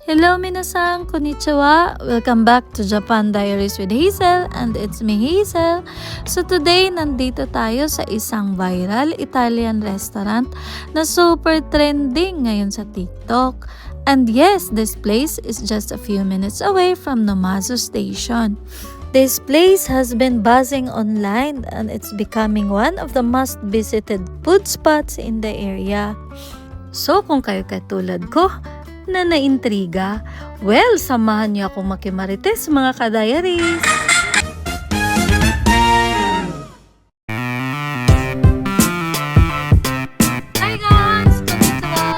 Hello minasan, konnichiwa. Welcome back to Japan Diaries with Hazel, and it's me Hazel. So today, nandito tayo sa isang viral Italian restaurant na super trending ngayon sa TikTok. And yes, this place is just a few minutes away from Numazu Station. This place has been buzzing online and it's becoming one of the most visited food spots in the area. So kung kayo katulad ko, na naintriga, well, samahan niyo akong makimarites mga ka-diaries. Hi guys! Konnichiwa!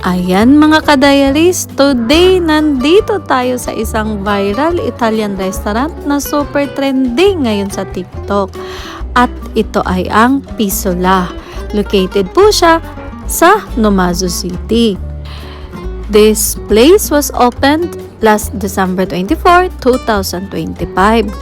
Ayan mga ka-diaries, today nandito tayo sa isang viral Italian restaurant na super trending ngayon sa TikTok. At ito ay ang Pisola. Located po siya sa Numazu City. This place was opened last December 24, 2025.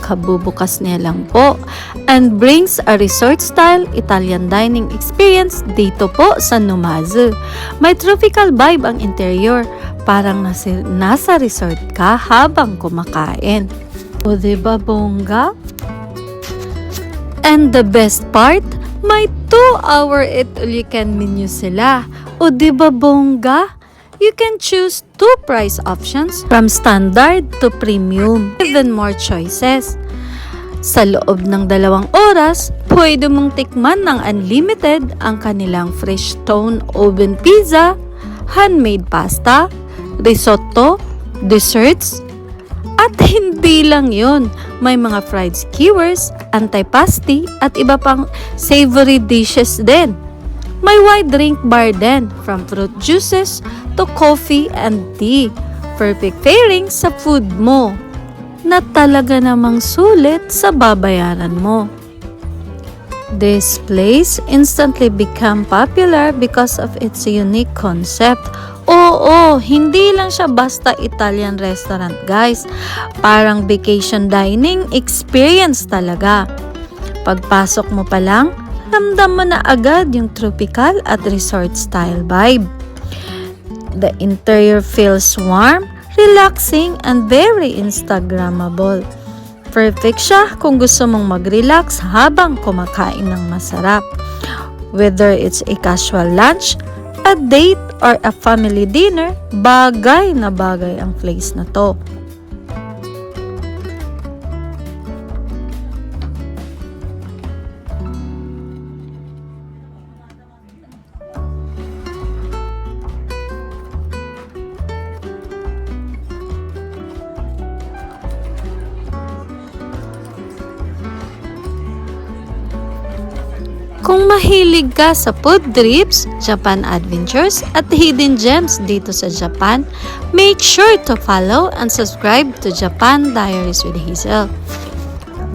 Kabubukas niya lang po. And brings a resort-style Italian dining experience dito po sa Numazu. May tropical vibe ang interior. Parang nasa resort ka habang kumakain. O diba bongga? And the best part, may 2-hour eat-all-you-can menu sila. O diba bongga? You can choose 2 price options from standard to premium, even more choices. Sa loob ng 2 oras, pwede mong tikman ng unlimited ang kanilang fresh stone oven pizza, handmade pasta, risotto, desserts, at hindi lang yun, may mga fried skewers, antipasti, at iba pang savory dishes din. May wide drink bar din, from fruit juices to coffee and tea. Perfect pairing sa food mo, na talaga namang sulit sa babayaran mo. This place instantly became popular because of its unique concept. Oo, hindi lang siya basta Italian restaurant guys. Parang vacation dining experience talaga. Pagpasok mo pa lang, ramdam mo na agad yung tropical at resort style vibe. The interior feels warm, relaxing, and very Instagrammable. Perfect siya kung gusto mong mag-relax habang kumakain ng masarap. Whether it's a casual lunch, a date, or a family dinner, bagay na bagay ang place na to. Kung mahilig ka sa food trips, Japan adventures, at hidden gems dito sa Japan, make sure to follow and subscribe to Japan Diaries with Hazel.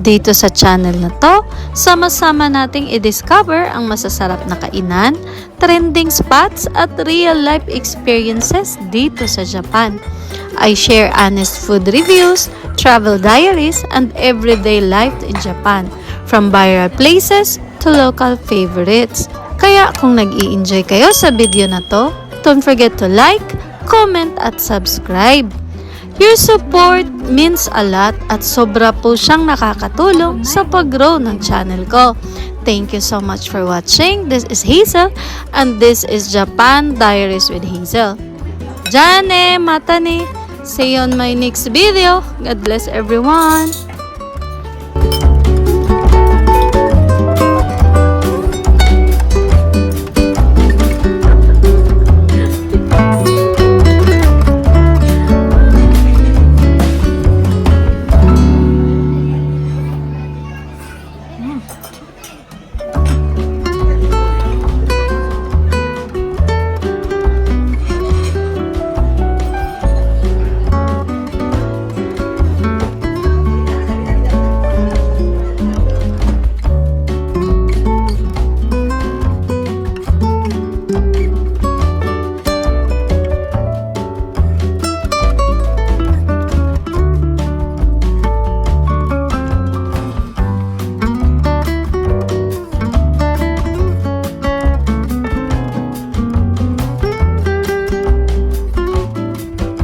Dito sa channel na to, sama-sama nating i-discover ang masasarap na kainan, trending spots, at real-life experiences dito sa Japan. I share honest food reviews, travel diaries, and everyday life in Japan, from viral places to local favorites. Kaya kung nag-i-enjoy kayo sa video na to, don't forget to like, comment, at subscribe. Your support means a lot at sobra po siyang nakakatulong sa pag-grow ng channel ko. Thank you so much for watching. This is Hazel and this is Japan Diaries with Hazel. Jane, mata ni. See you on my next video. God bless everyone.